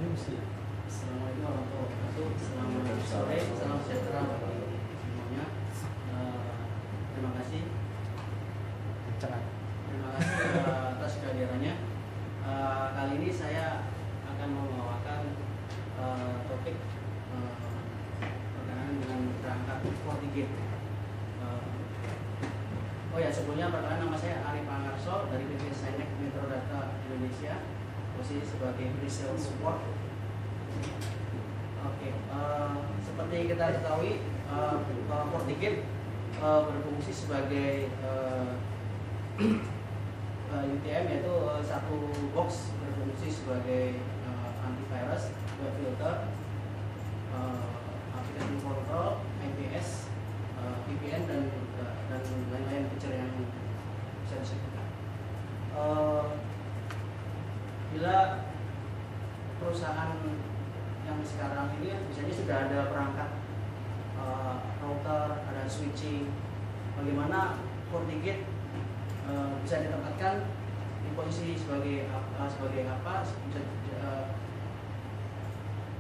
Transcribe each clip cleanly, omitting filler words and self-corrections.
Assalamualaikum warahmatullahi wabarakatuh. Selamat sore, salam sejahtera bagi semuanya. Terima kasih. Terima kasih atas kehadirannya. Kali ini saya akan membawakan topik berkenaan dengan perangkat FortiGate. Oh ya, sebelumnya perkenalkan, nama saya Arif Angarso dari PT Sainek Metrodata Indonesia, posisi sebagai pre-sales support. Oke, seperti kita ketahui, FortiGate berfungsi sebagai UTM, yaitu satu box berfungsi sebagai antivirus, web filter, application control, IPS, VPN dan lain-lain feature yang bisa disebutkan. Bila perusahaan yang sekarang ini biasanya sudah ada perangkat router, ada switching, bagaimana FortiGate bisa ditempatkan di posisi sebagai apa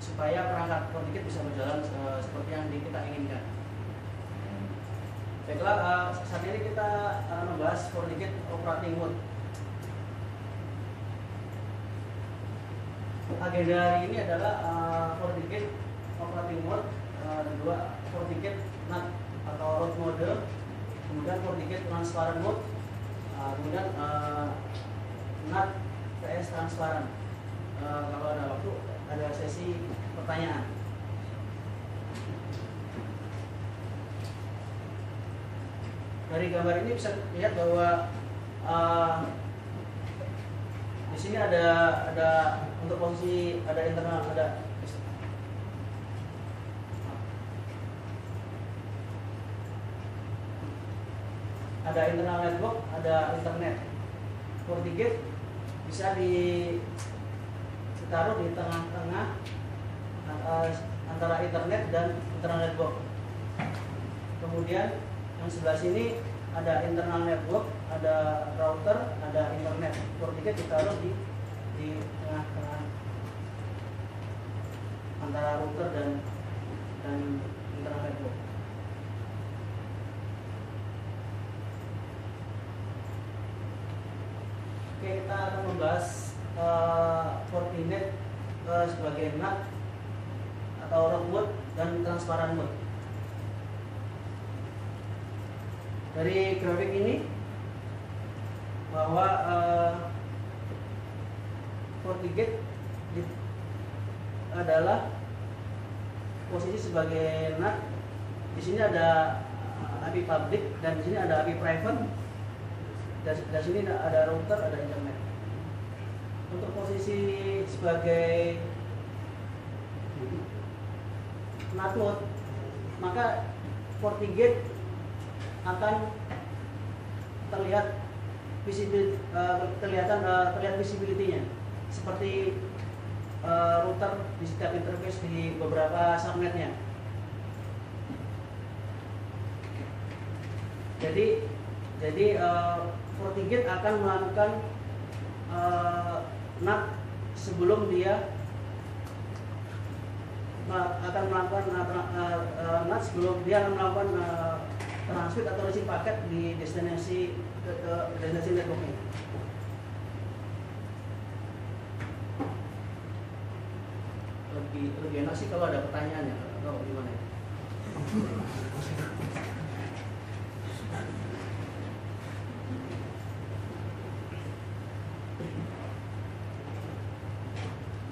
supaya perangkat FortiGate bisa berjalan seperti yang kita inginkan. Baiklah, saat ini kita membahas FortiGate operating mode. Agenda hari ini adalah FortiGate operating mode, kedua FortiGate NAT atau root mode, kemudian FortiGate transparent mode, kemudian NAT PS transparent. Kalau ada waktu, ada sesi pertanyaan. Dari gambar ini bisa lihat bahwa di sini ada untuk posisi, ada internal, ada internal network, ada internet. FortiGate bisa ditaruh di tengah-tengah antara internet dan internal network. Kemudian yang sebelah sini ada internal network, ada router, ada internet. FortiGate ditaruh di tengah-tengah antara router dan internal network. Oke, kita akan membahas FortiGate sebagai NAT atau root mode dan transparent mode. Dari grafik ini bahwa FortiGate adalah posisi sebagai NAT. Di sini ada IP public dan di sini ada IP private. Dari sini ada router, ada internet. Untuk posisi sebagai NAT mode, maka FortiGate akan terlihat visibility-nya seperti router di setiap interface di beberapa subnetnya. Jadi FortiGate akan melakukan NAT sebelum dia akan melakukan NAT sebelum dia akan melakukan transmit atau receive paket di destinasi networknya. Lebih enak sih kalau ada pertanyaan ya, atau gimana ya?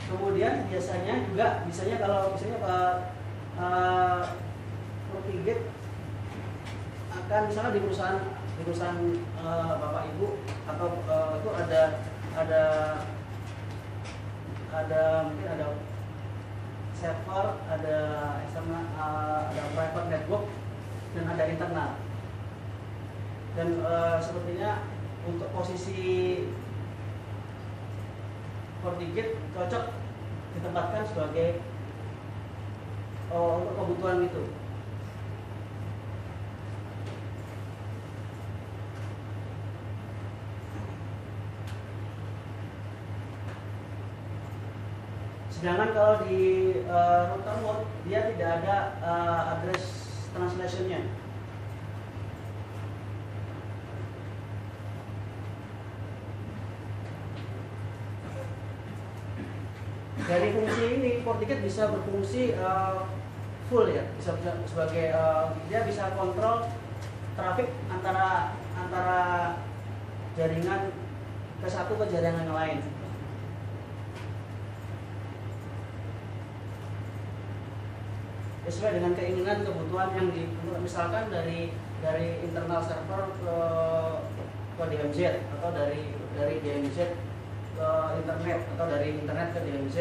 Kemudian biasanya kalau FortiGate akan misalnya di perusahaan bapak ibu atau itu mungkin ada server, ada external, ada private network dan ada internal. Dan sepertinya untuk posisi FortiGate cocok ditempatkan sebagai untuk kebutuhan itu. Sedangkan kalau di router mode dia tidak ada address translation-nya. Dari fungsi ini FortiGate bisa berfungsi full ya, bisa sebagai dia bisa kontrol traffic antara jaringan ke satu ke jaringan yang lain. Sesuai dengan keinginan kebutuhan yang misalkan dari internal server ke DMZ atau dari DMZ ke internet atau dari internet ke DMZ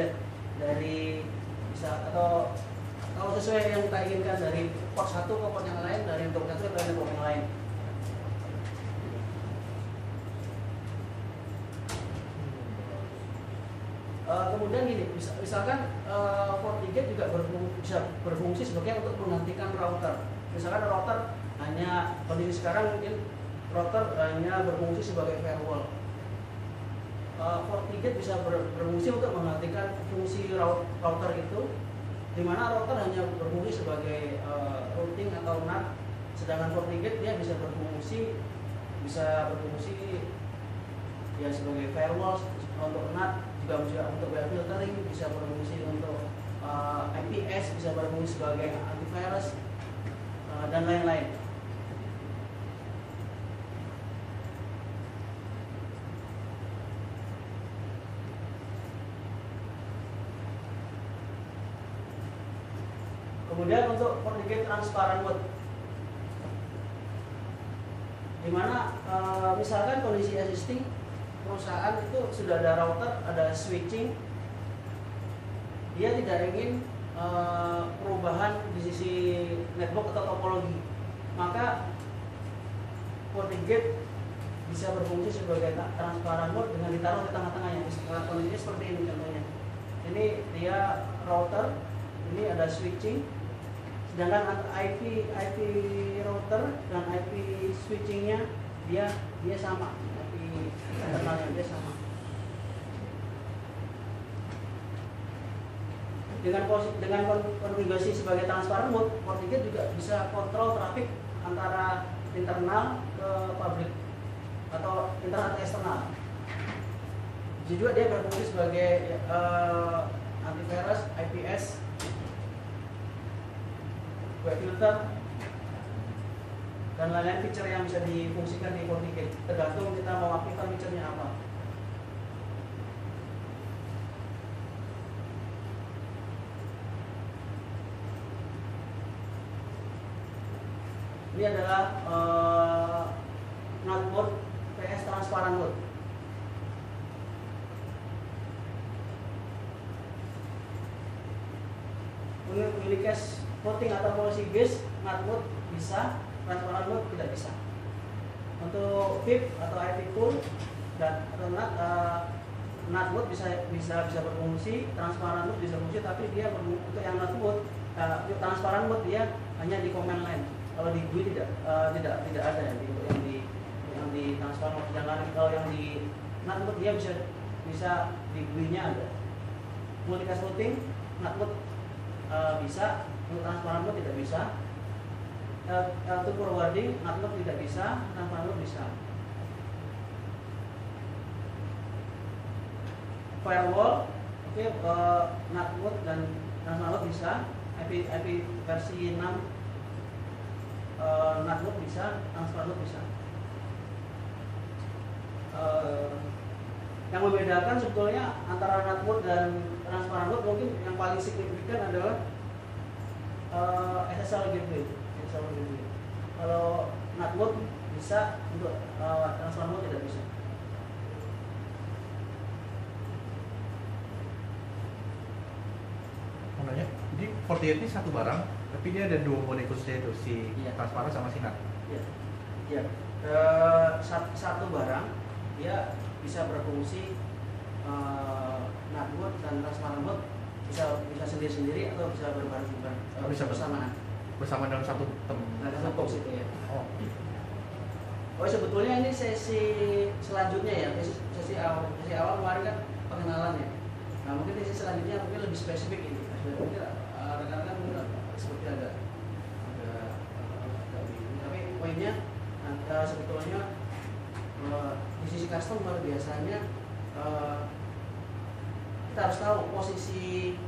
bisa atau kalau sesuai yang kita inginkan dari port satu ke port yang lain, dari port satu ke port yang lain. Kemudian gini, misalkan FortiGate juga bisa berfungsi sebagai untuk menggantikan router. Misalkan router hanya kondisi sekarang mungkin router hanya berfungsi sebagai firewall. FortiGate bisa berfungsi untuk menggantikan fungsi router itu, di mana router hanya berfungsi sebagai routing atau NAT, sedangkan FortiGate dia bisa berfungsi ya sebagai firewall untuk NAT, juga untuk web filtering, bisa berfungsi untuk IPS, bisa berfungsi sebagai antivirus dan lain-lain. Kemudian untuk FortiGate transparent mode, di mana misalkan kondisi existing perusahaan itu sudah ada router, ada switching, dia tidak ingin perubahan di sisi network atau topologi, maka FortiGate bisa berfungsi sebagai transparent mode dengan ditaruh di tengah-tengahnya. Kondisinya seperti ini contohnya. Ini dia router, ini ada switching, sedangkan IP router dan IP switchingnya dia sama, IP internalnya dia sama. Dengan konfigurasi sebagai transparent mode, FortiGate juga bisa kontrol traffic antara internal ke public atau internal ke eksternal. Jadi juga dia berfungsi sebagai antivirus, IPS, web filter, dan lain-lain feature yang bisa difungsikan di FortiGate, tergantung kita mau aktifkan feature-nya apa. Ini adalah NAT mode vs transparent mode. Milih cache routing atau policy base, NAT mode bisa, transparent mode tidak bisa. Untuk VIP atau IP pool dan atau NAT mode bisa berfungsi, transparent mode bisa berfungsi, tapi dia untuk yang NAT mode, transparent mode dia hanya di command line. Kalau di GUI tidak ada yang di transparent mode. Sedangkan kalau yang di NAT mode dia bisa di GUI-nya ada. Multicast routing, NAT mode bisa, untuk transparent mode tidak bisa. L2 forwarding, NAT mode tidak bisa, transparent mode bisa. Firewall, oke, NAT mode dan transparent mode bisa. IP versi 6 NAT mode bisa, transparent mode bisa. Yang membedakan sebetulnya antara NAT mode dan transparent mode mungkin yang paling signifikan adalah SSL gateway. Kalau NAT mode bisa, untuk transparent mode tidak bisa. Namanya, jadi FortiGate ini satu barang, tapi dia ada dua mode khususnya itu, si transparan sama si NAT. Iya. Satu barang dia bisa berfungsi NAT mode dan transparent mode bisa sendiri-sendiri atau bisa berbareng-bareng, bisa bersama dalam satu box itu ya. Oh, sebetulnya ini sesi selanjutnya ya, sesi awal kemarin kan pengenalan ya. Nah, Nah, mungkin di sisi selanjutnya mungkin lebih spesifik ini. Mungkin rekan-rekan mungkin seperti agak bingung. Tapi poinnya sebetulnya di sisi customer biasanya kita harus tahu posisi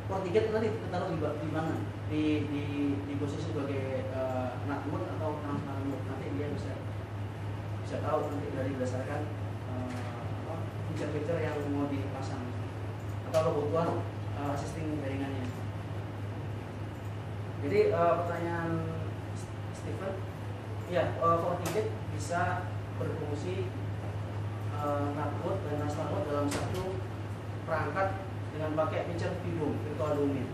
FortiGate nanti kita taruh di mana, di posisi sebagai NAT mode atau transparent mode. Nanti dia bisa tahu nanti dari berdasarkan fitur-fitur yang mau dipasang atau kebutuhan assisting jaringannya. Jadi pertanyaan Stephen, ya FortiGate bisa berfungsi NAT mode dan transparent mode dalam satu perangkat dengan pakai feature VDOM, virtual domain.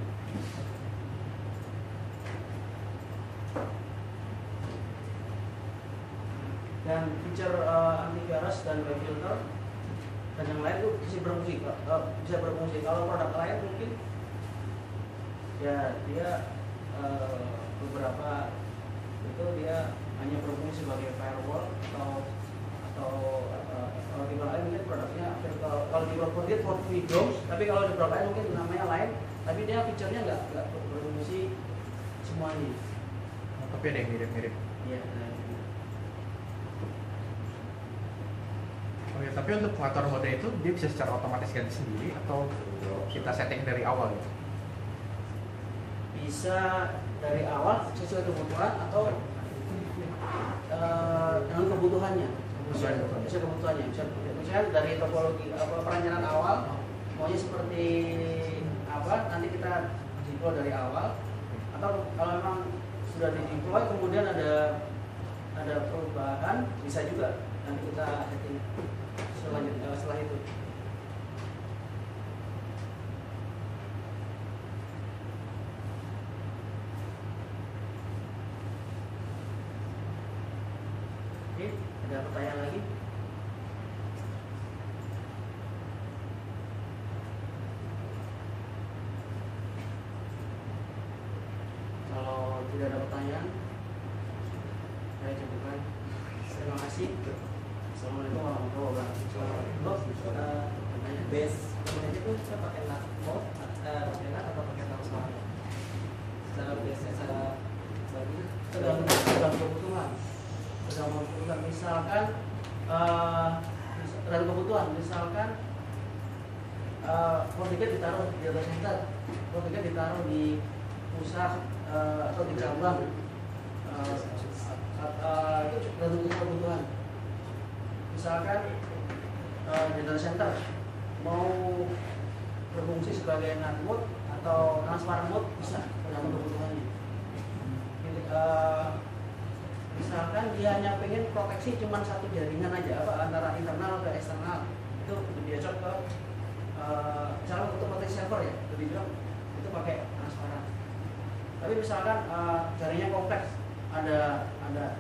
Dan feature antivirus dan web filter dan yang lain itu bisa berfungsi. Kalau produk lain mungkin ya dia beberapa itu dia hanya berfungsi sebagai firewall atau kalau di lain mungkin produknya kalau di FortiGate for Windows, tapi kalau di produk lain mungkin namanya lain, tapi dia fiturnya nggak berfungsi semuanya. Tapi ada yang mirip-mirip. Iya. Oke, tapi untuk pengatur mode itu dia bisa secara otomatis ganti sendiri atau kita setting dari awal gitu? Bisa dari awal sesuai kebutuhan atau dengan kebutuhannya. Bisa kebutuhannya. Misalnya dari topologi perancanan awal maunya seperti apa, nanti kita deploy dari awal, atau kalau memang sudah di deploy kemudian ada perubahan, bisa juga nanti kita setting setelah itu. Oke, ada pertanyaan lagi? Kalau tidak ada pertanyaan, saya cukupkan. Terima kasih. Assalamualaikum warahmatullahi wabarakatuh. Base sebenarnya itu kita pakai NAT mode, pakai NAT atau pakai transparent? Secara base, secara bagi tergantung kebutuhan. Misalkan tergantung kebutuhan. Misalkan FortiGate ditaruh di data center, FortiGate ditaruh di pusat atau di cabang, itu tergantung kebutuhan. Misalkan di data center mau berfungsi sebagai NAT mode atau transparent mode, bisa tergantung kebutuhannya. Misalkan dia hanya pengen proteksi cuma satu jaringan aja, antara internal ke eksternal, itu lebih cocok ke misalkan untuk proteksi server ya, lebih bilang itu pakai transparan. Tapi misalkan jaringannya kompleks, ada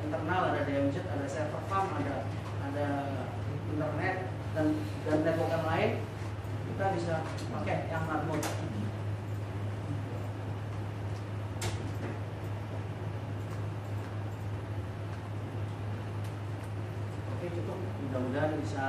internal, ada DMZ, ada server farm, ada internet dan network yang lain, kita bisa pakai yang NAT mode. Oke, cukup, mudah-mudahan bisa